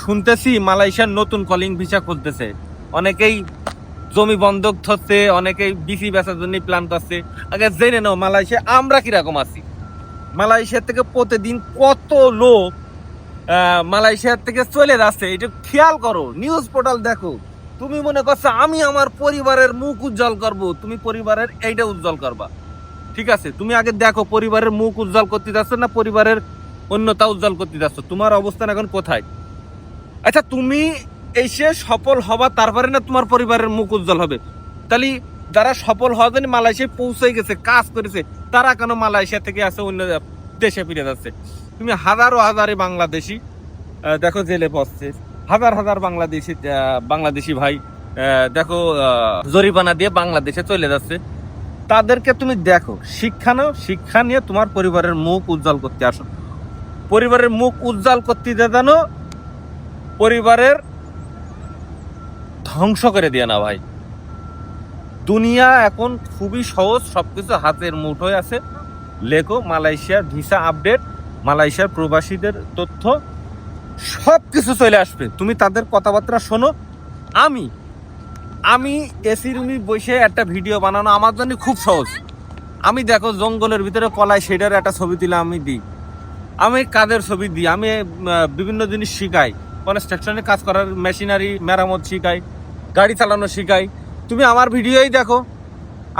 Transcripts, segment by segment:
শুনতেছি মালয়েশিয়ার নতুন কলিং ভিসা খুলতেছে, অনেকেই জমি বন্ধক ধরছে, অনেকেই বিসি বেচার জন্য প্ল্যান করছে। আগে জেনে নাও মালয়েশিয়া আমরা কিরকম আছি। মালয়েশিয়া থেকে প্রতিদিন কত লোক মালয়েশিয়ার থেকে চলে যাচ্ছে, এটা খেয়াল করো, নিউজ পোর্টাল দেখো। তুমি মনে করছো আমি আমার পরিবারের মুখ উজ্জ্বল করব, তুমি পরিবারের এইটা উজ্জ্বল করবা, ঠিক আছে? তুমি আগে দেখো পরিবারের মুখ উজ্জ্বল করতে যাচ্ছ না পরিবারের অন্যতা উজ্জ্বল করতে যাচ্ছ, তোমার অবস্থান এখন কোথায়? আচ্ছা, তুমি এসে সফল হবা, তারপরে না তোমার পরিবারের মুখ উজ্জ্বল হবে? তাহলে যারা সফল হওয়ার জন্য মালয়েশিয়ায় পৌঁছে গেছে, কাজ করেছে, তারা কেন মালয়েশিয়া থেকে আসে অন্য দেশে ফিরে যাচ্ছে? তুমি হাজারো হাজারে বাংলাদেশি দেখো জেলে পড়ছে, হাজার হাজার বাংলাদেশি ভাই দেখো জরিমানা দিয়ে বাংলাদেশে চলে যাচ্ছে। তাদেরকে তুমি দেখো, শিক্ষা নাও, শিক্ষা নিয়ে তোমার পরিবারের মুখ উজ্জ্বল করতে আসো। পরিবারের মুখ উজ্জ্বল করতে জানো, পরিবারের ধ্বংস করে দিয়ে না ভাই। দুনিয়া এখন খুবই সহজ, সবকিছু হাতের মুঠোয় আছে। লেখো মালয়েশিয়ার ভিসা আপডেট, মালয়েশিয়ার প্রবাসীদের তথ্য, সবকিছু চলে আসবে। তুমি তাদের কথাবার্তা শোনো। আমি আমি এসি রুমে বসে একটা ভিডিও বানানো আমার জন্য খুব সহজ। আমি দেখো জঙ্গলের ভিতরে কলাই, সেটার একটা ছবি দিলে আমি দিই, আমি কাজের ছবি দিই, আমি বিভিন্ন জিনিস শিখাই, কনস্ট্রাকশনে কাজ করার মেশিনারি মেরামত শিখাই, গাড়ি চালানো শিখাই। তুমি আমার ভিডিওই দেখো।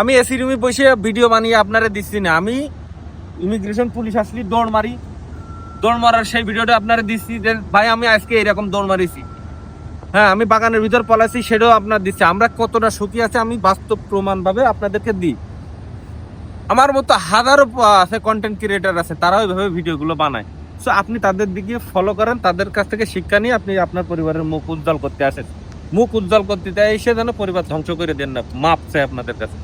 আমি এসি রুমে বসে ভিডিও বানিয়ে আপনারা দিচ্ছি না, আমি ইমিগ্রেশন পুলিশ আসলে দৌড় মারার সেই ভিডিওটা আপনারা দিচ্ছি যে ভাই আমি আজকে এরকম দৌড় মারিছি, হ্যাঁ আমি বাগানের ভিতর পলাইছি, সেটাও আপনার দিচ্ছি। আমরা কতটা সুখী আছে আমি বাস্তব প্রমাণ ভাবে আপনাদেরকে দিই। আমার মতো হাজারো আছে কন্টেন্ট ক্রিয়েটার আছে, তারাও ওইভাবে ভিডিওগুলো বানায়। সো আপনি তাদের দিকে ফলো করেন, তাদের কাছ থেকে শিক্ষা নিয়ে আপনি আপনার পরিবারের মুখ উজ্জ্বল করতে আসেন। মুখ উজ্জ্বল করতে এসে যেন পরিবার ধ্বংস করে দেন না, মাপ চাই আপনাদের কাছে।